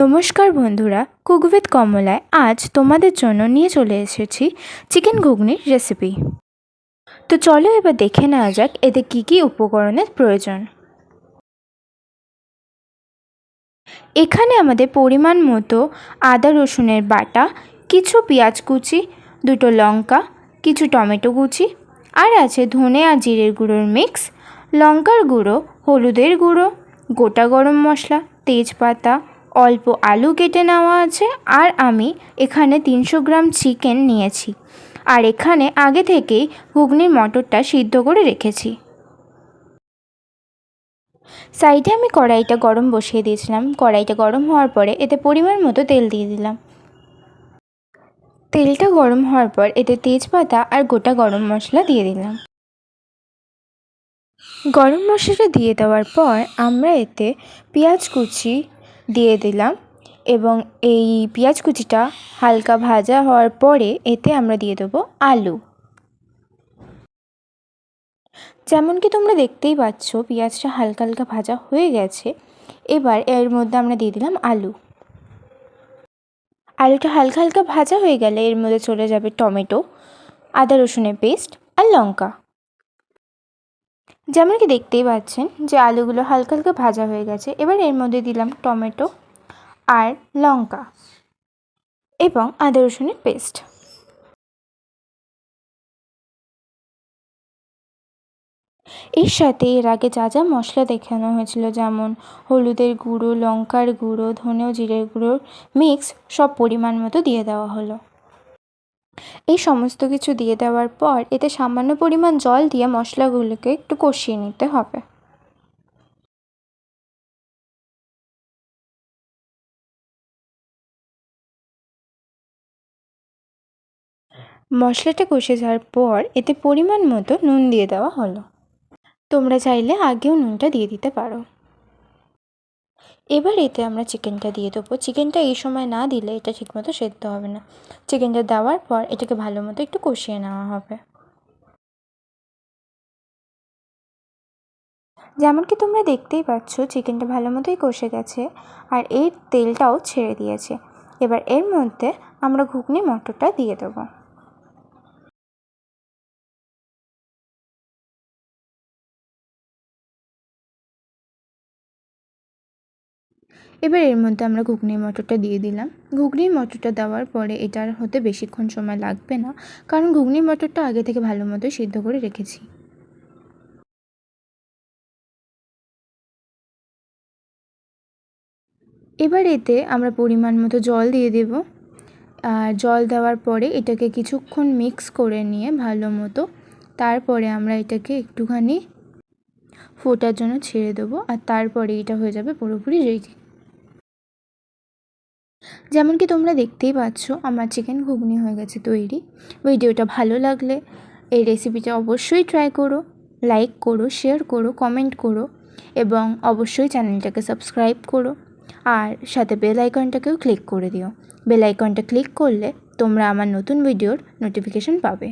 নমস্কার বন্ধুরা, cook with কমলায় আজ তোমাদের জন্য নিয়ে চলে এসেছি চিকেন ঘুগনির রেসিপি। তো চলো এবার দেখে নেওয়া যাক এতে কী কী উপকরণের প্রয়োজন। এখানে আমাদের পরিমাণ মতো আদা রসুনের বাটা, কিছু পেঁয়াজ কুচি, দুটো লঙ্কা, কিছু টমেটো কুচি, আর আছে ধনে আর জিরের গুঁড়োর মিক্স, লঙ্কার গুঁড়ো, হলুদের গুঁড়ো, গোটা গরম মশলা, তেজপাতা, অল্প আলু কেটে নেওয়া আছে, আর আমি এখানে 300 গ্রাম চিকেন নিয়েছি। আর এখানে আগে থেকেই ঘুগনির মটরটা সিদ্ধ করে রেখেছি। সাইডে আমি কড়াইটা গরম বসিয়ে দিয়েছিলাম। কড়াইটা গরম হওয়ার পরে এতে পরিমাণ মতো তেল দিয়ে দিলাম। তেলটা গরম হওয়ার পর এতে তেজপাতা আর গোটা গরম মশলা দিয়ে দিলাম। গরম মশলাটা দিয়ে দেওয়ার পর আমরা এতে পেঁয়াজ কুচি দিয়ে দিলাম এবং এই পেঁয়াজ কুচিটা হালকা ভাজা হওয়ার পরে এতে আমরা দিয়ে দেবো আলু। যেমন কি তোমরা দেখতেই পাচ্ছ পেঁয়াজটা হালকা হালকা ভাজা হয়ে গেছে। এবার এর মধ্যে আমরা দিয়ে দিলাম আলু। আলুটা হালকা হালকা ভাজা হয়ে গেলে এর মধ্যে চলে যাবে টমেটো, আদা রসুনের পেস্ট আর লঙ্কা। যেমন কি দেখতেই পাচ্ছেন যে আলুগুলো হালকা হালকা ভাজা হয়ে গেছে। এবার এর মধ্যে দিলাম টমেটো আর লঙ্কা এবং আদা রসুনের পেস্ট। এর সাথে এর আগে যা যা মশলা দেখানো হয়েছিল, যেমন হলুদের গুঁড়ো, লঙ্কার গুঁড়ো, ধনে ও জিরের গুঁড়োর মিক্স, সব পরিমাণ মতো দিয়ে দেওয়া হলো। এই সমস্ত কিছু দিয়ে দেওয়ার পর এতে সামান্য পরিমাণ জল দিয়ে মশলাগুলোকে একটু কষিয়ে নিতে হবে। মশলাটা কষে যাওয়ার পর এতে পরিমাণ মতো নুন দিয়ে দেওয়া হলো। তোমরা চাইলে আগেও নুনটা দিয়ে দিতে পারো। এবার এতে আমরা চিকেনটা দিয়ে দেবো। চিকেনটা এই সময় না দিলে এটা ঠিকমতো সেদ্ধ হবে না। চিকেনটা দেওয়ার পর এটাকে ভালো মতো একটু কষিয়ে নেওয়া হবে। যেমন কি তোমরা দেখতেই পাচ্ছ চিকেনটা ভালো মতোই কষে গেছে আর এর তেলটাও ছেড়ে দিয়েছে। এবার এর মধ্যে আমরা ঘুগনি মটরটা দিয়ে দেবো। এবার এর মধ্যে আমরা ঘুগনি মটরটা দিয়ে দিলাম। ঘুগনি মটরটা দেওয়ার পরে এটার হতে বেশিক্ষণ সময় লাগবে না, কারণ ঘুগনি মটরটা আগে থেকে ভালো মতো সিদ্ধ করে রেখেছি। এবার এতে আমরা পরিমাণ মতো জল দিয়ে দেব। আর জল দেওয়ার পরে এটাকে কিছুক্ষণ মিক্স করে নিয়ে ভালো মতো তারপরে আমরা এটাকে একটুখানি ফোটার জন্য ছেড়ে দেবো। আর তারপরে এটা হয়ে যাবে পুরোপুরি রেডি। যেমন কি তোমরা দেখতেই পাচ্ছ আমার চিকেন ঘুগনি হয়ে গেছে তৈরি। ভিডিওটা ভালো লাগলে এই রেসিপিটা অবশ্যই ট্রাই করো, লাইক করো, শেয়ার করো, কমেন্ট করো এবং অবশ্যই চ্যানেলটাকে সাবস্ক্রাইব করো। আর সাথে বেল আইকনটাকেও ক্লিক করে দিও। বেল আইকনটা ক্লিক করলে তোমরা আমার নতুন ভিডিওর নোটিফিকেশন পাবে।